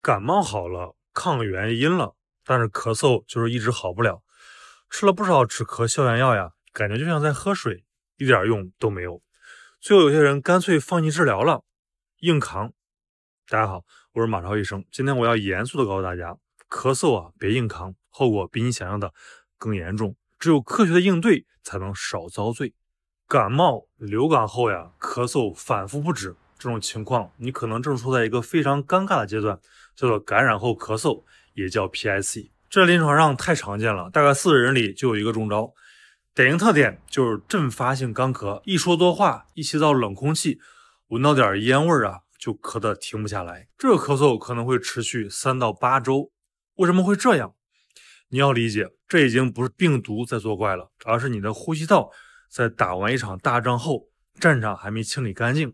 感冒好了，抗原阴了，但是咳嗽就是一直好不了。吃了不少止咳消炎药呀，感觉就像在喝水，一点用都没有。最后有些人干脆放弃治疗了，硬扛。大家好，我是马超医生，今天我要严肃的告诉大家，咳嗽啊别硬扛，后果比你想象的更严重。只有科学的应对，才能少遭罪。感冒、流感后呀，咳嗽反复不止，这种情况你可能正处在一个非常尴尬的阶段，叫做感染后咳嗽，也叫 PIC。这临床上太常见了，大概4个人里就有一个中招。典型特点就是阵发性干咳，一说多话，一吸到冷空气，闻到点烟味啊，就咳得停不下来。这个咳嗽可能会持续3到8周。为什么会这样？你要理解，这已经不是病毒在作怪了，而是你的呼吸道在打完一场大仗后，战场还没清理干净。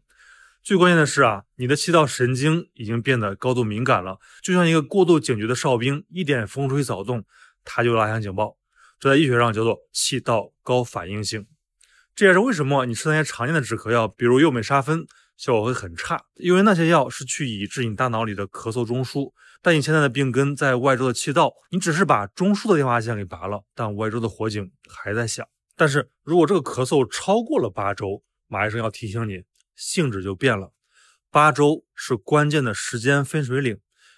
最关键的是啊，你的气道神经已经变得高度敏感了，就像一个过度警觉的哨兵，一点风吹草动，他就拉响警报。这在医学上叫做气道高反应性。这也是为什么你吃那些常见的止咳药，比如右美沙芬，效果会很差，因为那些药是去抑制你大脑里的咳嗽中枢，但你现在的病根在外周的气道，你只是把中枢的电话线给拔了，但外周的火警还在响。但是如果这个咳嗽超过了8周，马医生要提醒你，性质就变了。8周是关键的时间分水岭，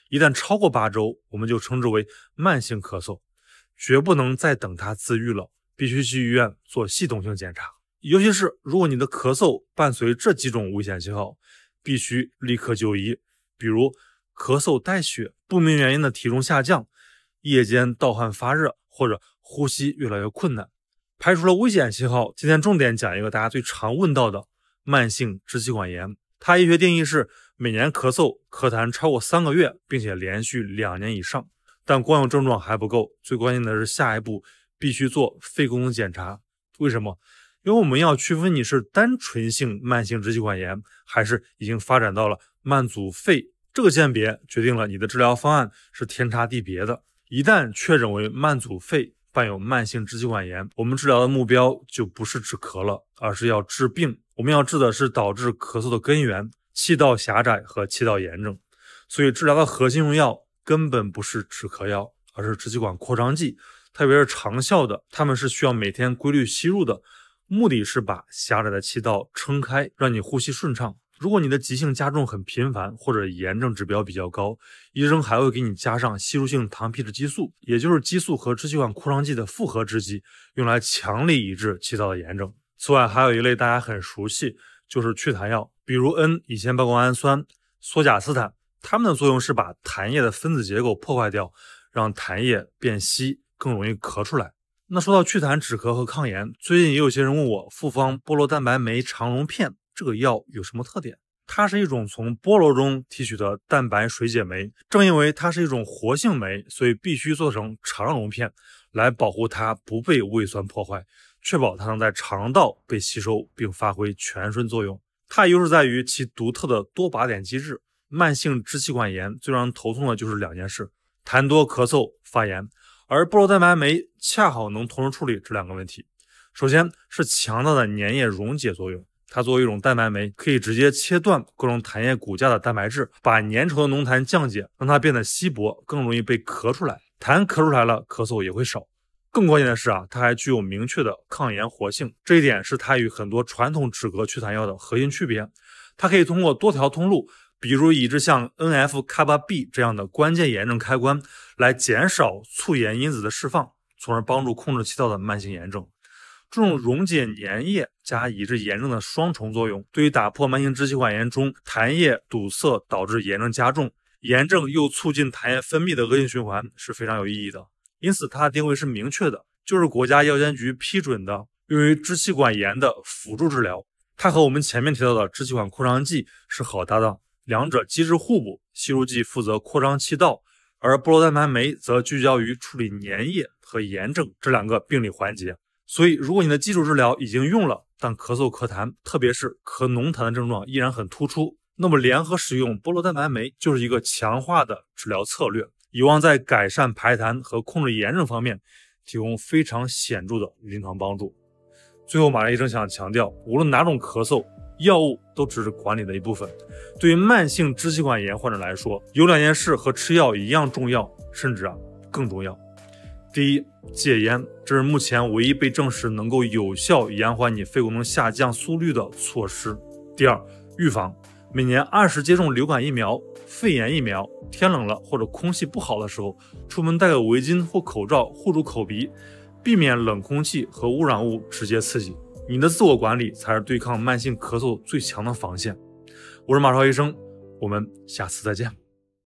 一旦超过8周，我们就称之为慢性咳嗽，绝不能再等它自愈了，必须去医院做系统性检查。尤其是如果你的咳嗽伴随这几种危险信号，必须立刻就医，比如咳嗽带血、不明原因的体重下降、夜间盗汗发热或者呼吸越来越困难。排除了危险信号，今天重点讲一个大家最常问到的慢性支气管炎。它医学定义是每年咳嗽、咳痰超过3个月，并且连续2年以上。但光有症状还不够，最关键的是下一步必须做肺功能检查。为什么？因为我们要区分你是单纯性慢性支气管炎，还是已经发展到了慢阻肺。这个鉴别决定了你的治疗方案是天差地别的。一旦确诊为慢阻肺，伴有慢性支气管炎，我们治疗的目标就不是止咳了，而是要治病。我们要治的是导致咳嗽的根源，气道狭窄和气道炎症。所以治疗的核心用药根本不是止咳药，而是支气管扩张剂，特别是长效的，它们是需要每天规律吸入的，目的是把狭窄的气道撑开，让你呼吸顺畅。如果你的急性加重很频繁，或者炎症指标比较高，医生还会给你加上吸入性糖皮质激素，也就是激素和支气管扩张剂的复合制剂，用来强力抑制气道的炎症。此外，还有一类大家很熟悉，就是祛痰药，比如 N 乙酰胞胱氨酸、索甲斯坦，它们的作用是把痰液的分子结构破坏掉，让痰液变稀，更容易咳出来。那说到祛痰止咳和抗炎，最近也有些人问我复方菠萝蛋白酶肠溶片这个药有什么特点？它是一种从菠萝中提取的蛋白水解酶，正因为它是一种活性酶，所以必须做成肠溶片，来保护它不被胃酸破坏，确保它能在肠道被吸收并发挥全身作用。它的优势在于其独特的多靶点机制。慢性支气管炎最让人头痛的就是2件事：痰多、咳嗽、发炎。而菠萝蛋白酶恰好能同时处理这2个问题。首先是强大的粘液溶解作用，它作为一种蛋白酶，可以直接切断各种痰液骨架的蛋白质，把粘稠的浓痰降解，让它变得稀薄，更容易被咳出来。痰咳出来了，咳嗽也会少。更关键的是啊，它还具有明确的抗炎活性，这一点是它与很多传统止咳祛痰药的核心区别。它可以通过多条通路，比如抑制像 NF-κB 这样的关键炎症开关，来减少促炎因子的释放，从而帮助控制气道的慢性炎症。这种溶解粘液加抑制炎症的双重作用，对于打破慢性支气管炎中痰液堵塞导致炎症加重，炎症又促进痰液分泌的恶性循环是非常有意义的。因此它的定位是明确的，就是国家药监局批准的用于支气管炎的辅助治疗。它和我们前面提到的支气管扩张剂是好搭档，两者机制互补，吸入剂负责扩张气道，而菠萝蛋白酶则聚焦于处理粘液和炎症这2个病理环节。所以如果你的基础治疗已经用了，但咳嗽咳痰，特别是咳浓痰的症状依然很突出，那么联合使用菠萝蛋白酶就是一个强化的治疗策略，以望在改善排痰和控制炎症方面提供非常显著的临床帮助。最后马医生想强调，无论哪种咳嗽，药物都只是管理的一部分。对于慢性支气管炎患者来说，有2件事和吃药一样重要，甚至更重要。第一，戒烟，这是目前唯一被证实能够有效延缓你肺功能下降速率的措施。第二，预防，每年按时接种流感疫苗、肺炎疫苗，天冷了或者空气不好的时候，出门戴个围巾或口罩护住口鼻，避免冷空气和污染物直接刺激。你的自我管理才是对抗慢性咳嗽最强的防线。我是马超医生，我们下次再见。